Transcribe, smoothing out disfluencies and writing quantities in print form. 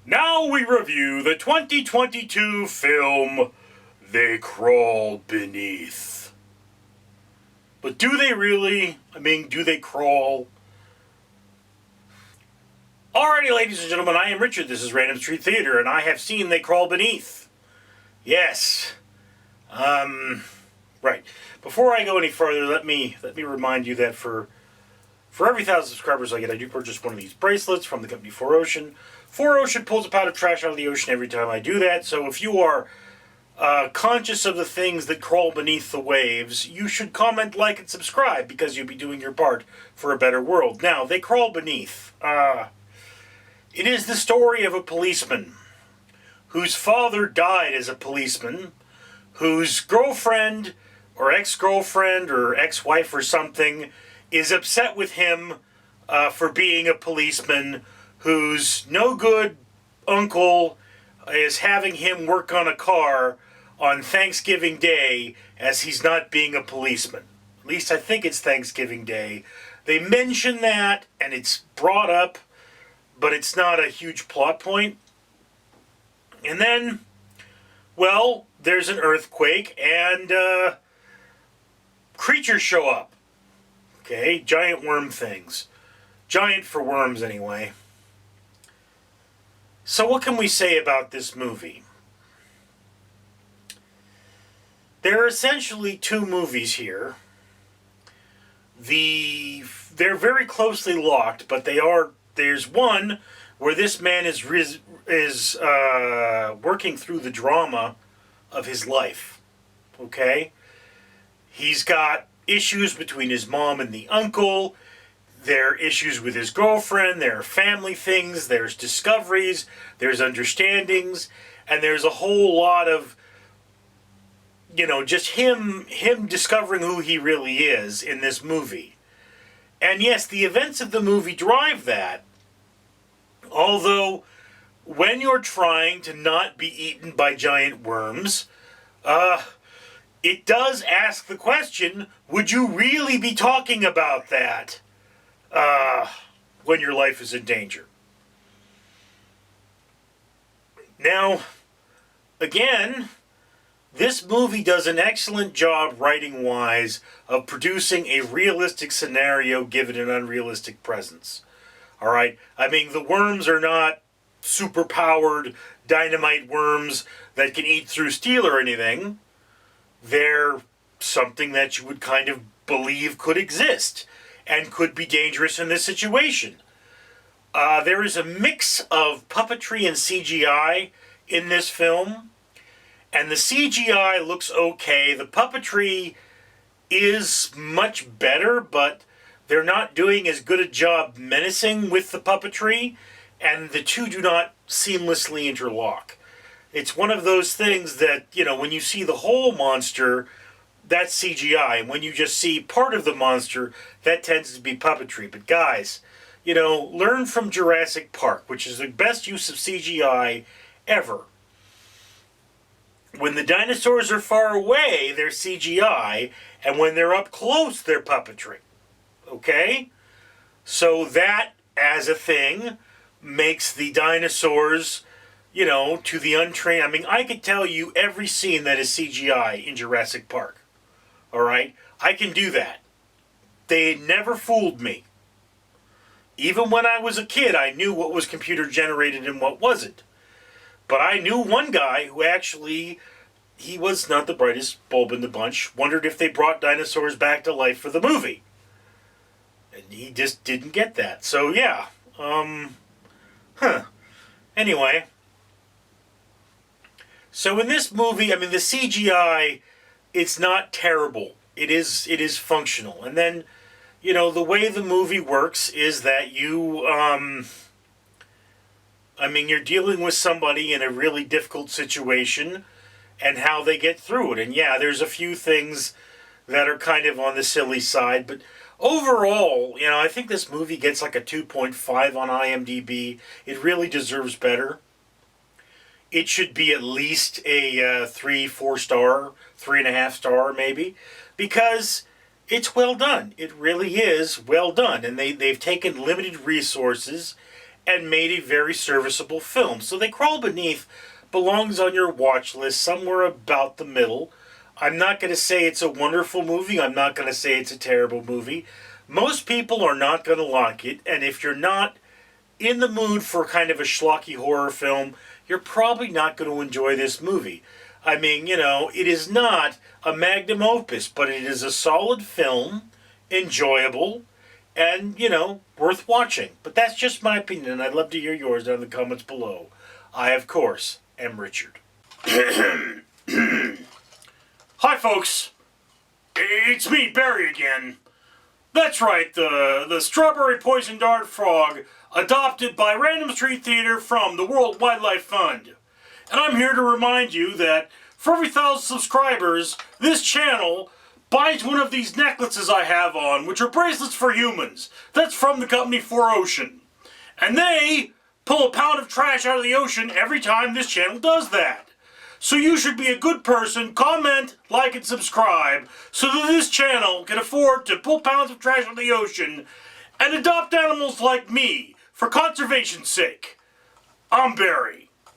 Now we review the 2022 film, They Crawl Beneath. But do they really? Do they crawl? Alrighty, ladies and gentlemen, I am Richard. This is Random Street Theater, and I have seen They Crawl Beneath. Yes. Right. Before I go any further, let me remind you that for every 1,000 subscribers I get, I do purchase one of these bracelets from the company 4Ocean. 4Ocean pulls a pound of trash out of the ocean every time I do that, so if you are conscious of the things that crawl beneath the waves, you should comment, like, and subscribe, because you'll be doing your part for a better world. Now, They Crawl Beneath. It is the story of a policeman whose father died as a policeman, whose girlfriend or ex-girlfriend or ex-wife or something is upset with him for being a policeman, whose no-good uncle is having him work on a car on Thanksgiving Day as he's not being a policeman. At least I think it's Thanksgiving Day. They mention that, and it's brought up, but it's not a huge plot point. And then, well, there's an earthquake, and creatures show up. Okay, giant worm things. Giant for worms, anyway. So what can we say about this movie? There are essentially two movies here. They're very closely locked, but there's one where this man is working through the drama of his life. Okay? He's got issues between his mom and the uncle. There are issues with his girlfriend. There are family things. There's discoveries. There's understandings. And there's a whole lot of, just him discovering who he really is in this movie. And yes, the events of the movie drive that. Although, when you're trying to not be eaten by giant worms, it does ask the question, would you really be talking about that when your life is in danger? Now, again, this movie does an excellent job, writing-wise, of producing a realistic scenario given an unrealistic presence. Alright? The worms are not super-powered dynamite worms that can eat through steel or anything. They're something that you would kind of believe could exist and could be dangerous in this situation. There is a mix of puppetry and CGI in this film, and the CGI looks okay. The puppetry is much better, but they're not doing as good a job menacing with the puppetry, and the two do not seamlessly interlock. It's one of those things that, when you see the whole monster, that's CGI. And when you just see part of the monster, that tends to be puppetry. But guys, learn from Jurassic Park, which is the best use of CGI ever. When the dinosaurs are far away, they're CGI. And when they're up close, they're puppetry. Okay? So that, as a thing, makes the dinosaurs, to the untrained. I could tell you every scene that is CGI in Jurassic Park. Alright? I can do that. They never fooled me. Even when I was a kid, I knew what was computer generated and what wasn't. But I knew one guy who actually, he was not the brightest bulb in the bunch, wondered if they brought dinosaurs back to life for the movie. And he just didn't get that. So yeah. Anyway. So in this movie, the CGI, it's not terrible. It is functional. And then, the way the movie works is that you're dealing with somebody in a really difficult situation and how they get through it. And yeah, there's a few things that are kind of on the silly side, but overall, I think this movie gets like a 2.5 on IMDb. It really deserves better. It should be at least a 3-4 star, 3.5 star maybe, because it's well done. It really is well done, and they've taken limited resources and made a very serviceable film. So They Crawl Beneath belongs on your watch list somewhere about the middle. I'm not going to say it's a wonderful movie. I'm not going to say it's a terrible movie. Most people are not going to like it, and if you're not in the mood for kind of a schlocky horror film, you're probably not going to enjoy this movie. I mean, it is not a magnum opus, but it is a solid film, enjoyable, and, worth watching. But that's just my opinion, and I'd love to hear yours down in the comments below. I, of course, am Richard. Hi, folks. It's me, Barry, again. That's right, the strawberry poison dart frog adopted by Random Street Theater from the World Wildlife Fund. And I'm here to remind you that for every 1,000 subscribers, this channel buys one of these necklaces I have on, which are bracelets for humans. That's from the company 4Ocean. And they pull a pound of trash out of the ocean every time this channel does that. So you should be a good person, comment, like, and subscribe, so that this channel can afford to pull pounds of trash out of the ocean and adopt animals like me for conservation's sake. I'm Barry.